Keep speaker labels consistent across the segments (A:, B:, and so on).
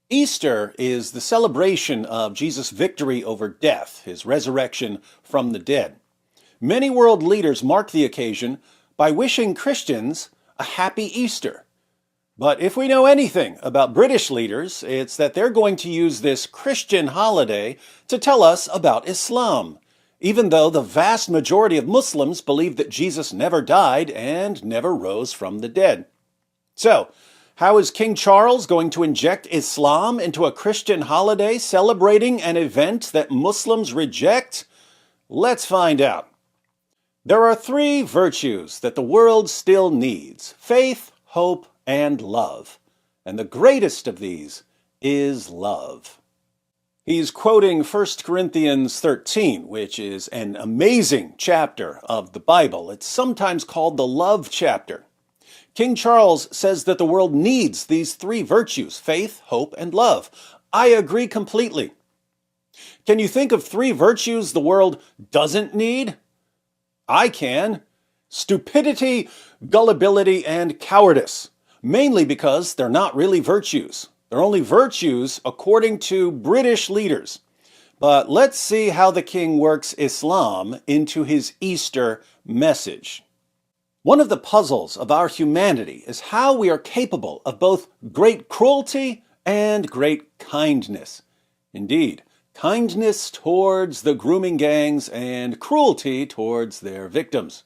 A: Easter is the celebration of Jesus' victory over death, his resurrection from the dead. Many world leaders mark the occasion by wishing Christians a happy Easter. But if we know anything about British leaders, it's that they're going to use this Christian holiday to tell us about Islam, even though the vast majority of Muslims believe that Jesus never died and never rose from the dead. So, how is King Charles going to inject Islam into a Christian holiday celebrating an event that Muslims reject? Let's find out. There are three virtues that the world still needs: faith, hope, and love. And the greatest of these is love. He's quoting 1 Corinthians 13, which is an amazing chapter of the Bible. It's sometimes called the love chapter. King Charles says that the world needs these three virtues: faith, hope, and love. I agree completely. Can you think of three virtues the world doesn't need? I can. Stupidity, gullibility, and cowardice. Mainly because they're not really virtues. They're only virtues according to British leaders. But let's see how the king works Islam into his Easter message. One of the puzzles of our humanity is how we are capable of both great cruelty and great kindness. Indeed, kindness towards the grooming gangs and cruelty towards their victims.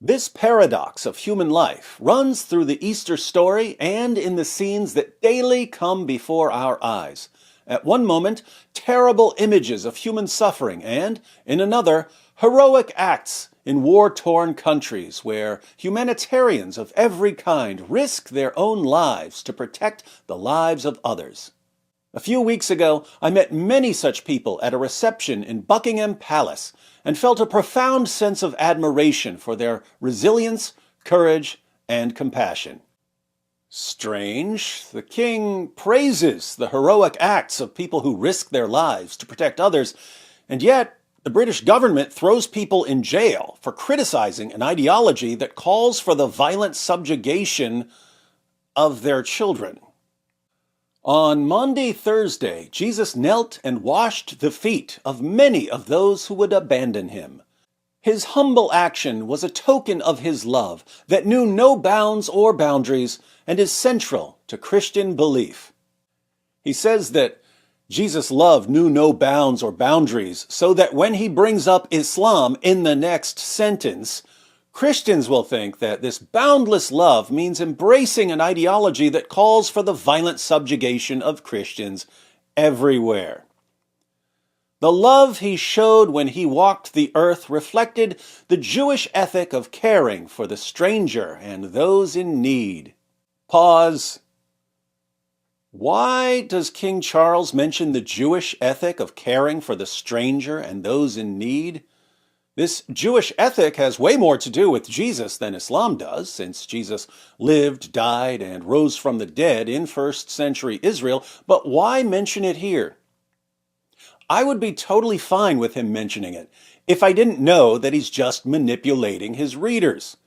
A: This paradox of human life runs through the Easter story and in the scenes that daily come before our eyes. At one moment, terrible images of human suffering, and in another, heroic acts in war-torn countries where humanitarians of every kind risk their own lives to protect the lives of others. A few weeks ago, I met many such people at a reception in Buckingham Palace and felt a profound sense of admiration for their resilience, courage, and compassion. Strange, the king praises the heroic acts of people who risk their lives to protect others, and yet the British government throws people in jail for criticizing an ideology that calls for the violent subjugation of their children. On Maundy Thursday, Jesus knelt and washed the feet of many of those who would abandon him. His humble action was a token of his love that knew no bounds or boundaries and is central to Christian belief. He says that Jesus' love knew no bounds or boundaries, so that when he brings up Islam in the next sentence, Christians will think that this boundless love means embracing an ideology that calls for the violent subjugation of Christians everywhere. The love he showed when he walked the earth reflected the Jewish ethic of caring for the stranger and those in need. Pause. Why does King Charles mention the Jewish ethic of caring for the stranger and those in need? This Jewish ethic has way more to do with Jesus than Islam does, since Jesus lived, died, and rose from the dead in first century Israel, but why mention it here? I would be totally fine with him mentioning it if I didn't know that he's just manipulating his readers.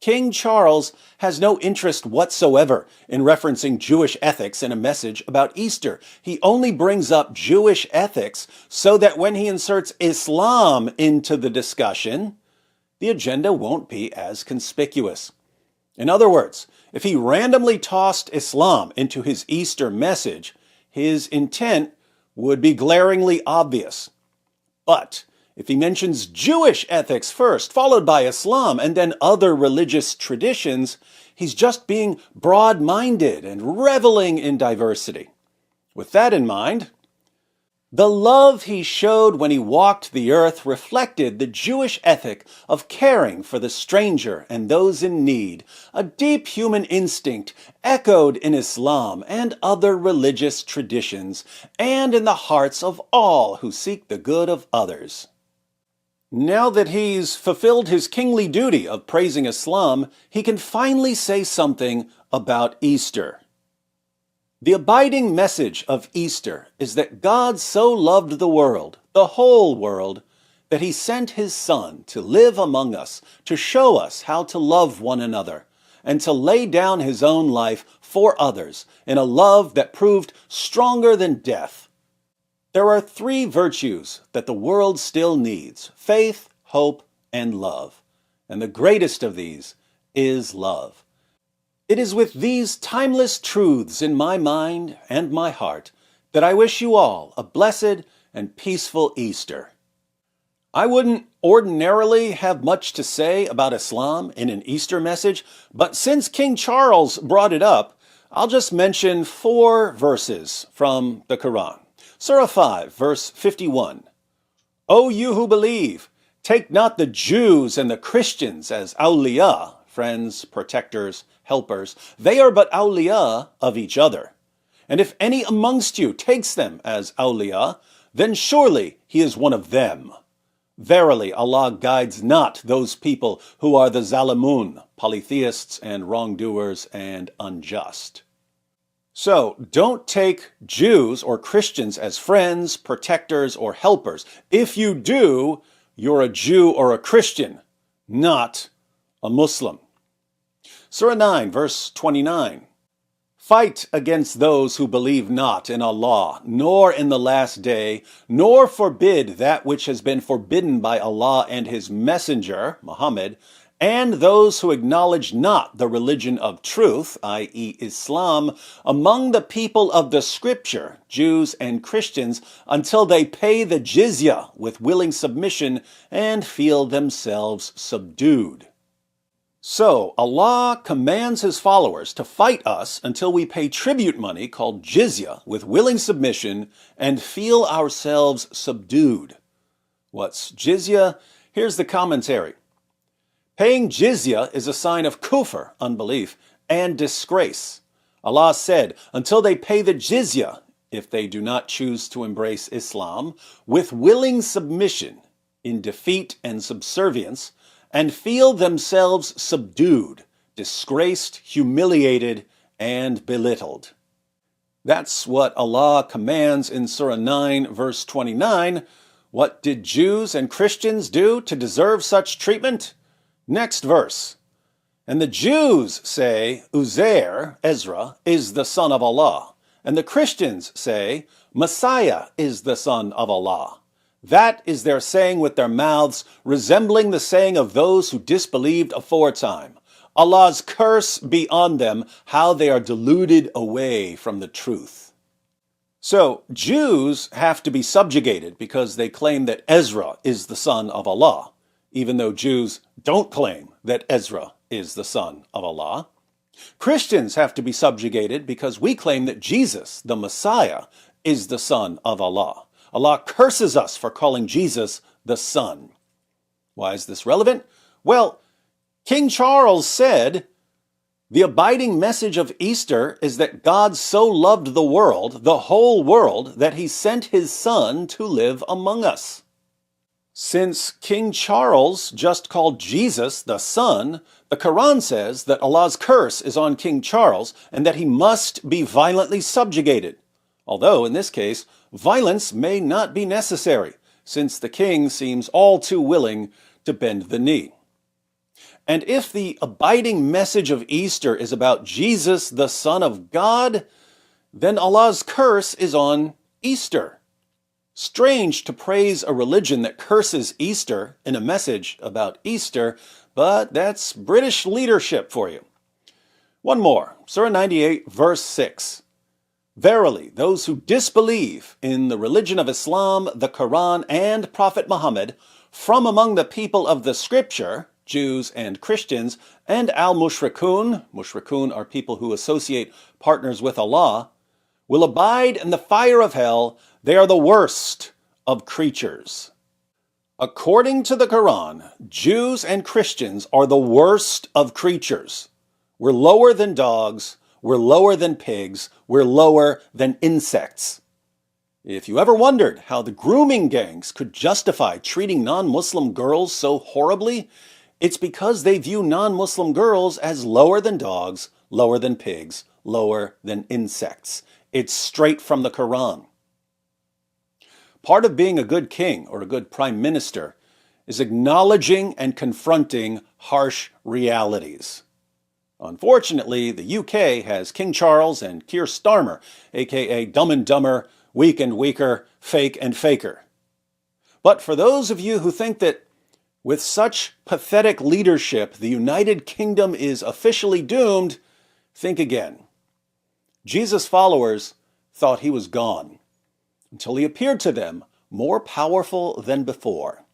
A: King Charles has no interest whatsoever in referencing Jewish ethics in a message about Easter. He only brings up Jewish ethics so that when he inserts Islam into the discussion, the agenda won't be as conspicuous. In other words, if he randomly tossed Islam into his Easter message, his intent would be glaringly obvious. But if he mentions Jewish ethics first, followed by Islam, and then other religious traditions, he's just being broad-minded and reveling in diversity. With that in mind, the love he showed when he walked the earth reflected the Jewish ethic of caring for the stranger and those in need, a deep human instinct echoed in Islam and other religious traditions, and in the hearts of all who seek the good of others. Now that he's fulfilled his kingly duty of praising Islam, he can finally say something about Easter. The abiding message of Easter is that God so loved the world, the whole world, that he sent his Son to live among us, to show us how to love one another, and to lay down his own life for others in a love that proved stronger than death. There are three virtues that the world still needs: faith, hope, and love. And the greatest of these is love. It is with these timeless truths in my mind and my heart that I wish you all a blessed and peaceful Easter. I wouldn't ordinarily have much to say about Islam in an Easter message, but since King Charles brought it up, I'll just mention 4 verses from the Quran. Surah 5, verse 51. O you who believe, take not the Jews and the Christians as awliya, friends, protectors, helpers. They are but awliya of each other. And if any amongst you takes them as awliya, then surely he is one of them. Verily, Allah guides not those people who are the zalimun, polytheists and wrongdoers and unjust. So, don't take Jews or Christians as friends, protectors, or helpers. If you do, you're a Jew or a Christian, not a Muslim. Surah 9, verse 29. Fight against those who believe not in Allah, nor in the last day, nor forbid that which has been forbidden by Allah and His Messenger, Muhammad, and those who acknowledge not the religion of truth, i.e. Islam, among the people of the Scripture, Jews and Christians, until they pay the jizya with willing submission and feel themselves subdued. So, Allah commands His followers to fight us until we pay tribute money called jizya with willing submission and feel ourselves subdued. What's jizya? Here's the commentary. Paying jizya is a sign of kufr, unbelief, and disgrace. Allah said, until they pay the jizya, if they do not choose to embrace Islam, with willing submission, in defeat and subservience, and feel themselves subdued, disgraced, humiliated, and belittled. That's what Allah commands in Surah 9, verse 29. What did Jews and Christians do to deserve such treatment? Next verse. And the Jews say, Uzair, Ezra, is the son of Allah. And the Christians say, Messiah is the son of Allah. That is their saying with their mouths, resembling the saying of those who disbelieved aforetime. Allah's curse be on them, how they are deluded away from the truth. So, Jews have to be subjugated because they claim that Ezra is the son of Allah, even though Jews don't claim that Ezra is the son of Allah. Christians have to be subjugated because we claim that Jesus, the Messiah, is the son of Allah. Allah curses us for calling Jesus the Son. Why is this relevant? Well, King Charles said, the abiding message of Easter is that God so loved the world, the whole world, that He sent His Son to live among us. Since King Charles just called Jesus the Son, the Quran says that Allah's curse is on King Charles and that he must be violently subjugated. Although, in this case, violence may not be necessary, since the king seems all too willing to bend the knee. And if the abiding message of Easter is about Jesus, the Son of God, then Allah's curse is on Easter. Strange to praise a religion that curses Easter in a message about Easter, but that's British leadership for you. One more, Surah 98, verse 6. Verily, those who disbelieve in the religion of Islam, the Quran, and Prophet Muhammad, from among the people of the Scripture, Jews and Christians, and al-mushrikun, mushrikun are people who associate partners with Allah, will abide in the fire of hell. They are the worst of creatures. According to the Quran, Jews and Christians are the worst of creatures. We're lower than dogs. We're lower than pigs. We're lower than insects. If you ever wondered how the grooming gangs could justify treating non-Muslim girls so horribly, it's because they view non-Muslim girls as lower than dogs, lower than pigs, lower than insects. It's straight from the Quran. Part of being a good king or a good prime minister is acknowledging and confronting harsh realities. Unfortunately, the UK has King Charles and Keir Starmer, aka Dumb and Dumber, Weak and Weaker, Fake and Faker. But for those of you who think that with such pathetic leadership the United Kingdom is officially doomed, think again. Jesus' followers thought he was gone, until he appeared to them more powerful than before.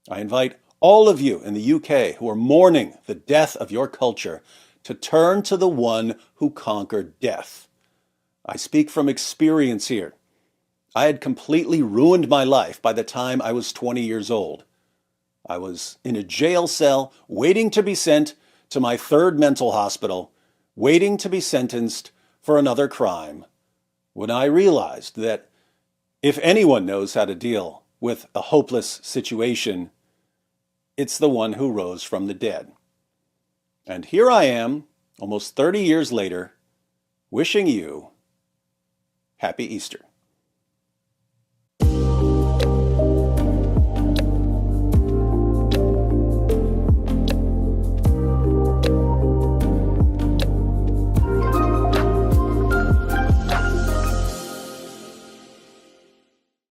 A: I invite all of you in the UK who are mourning the death of your culture to turn to the one who conquered death. I speak from experience here. I had completely ruined my life by the time I was 20 years old. I was in a jail cell waiting to be sent to my third mental hospital, waiting to be sentenced for another crime, when I realized that if anyone knows how to deal with a hopeless situation, it's the one who rose from the dead. And here I am, almost 30 years later, wishing you Happy Easter.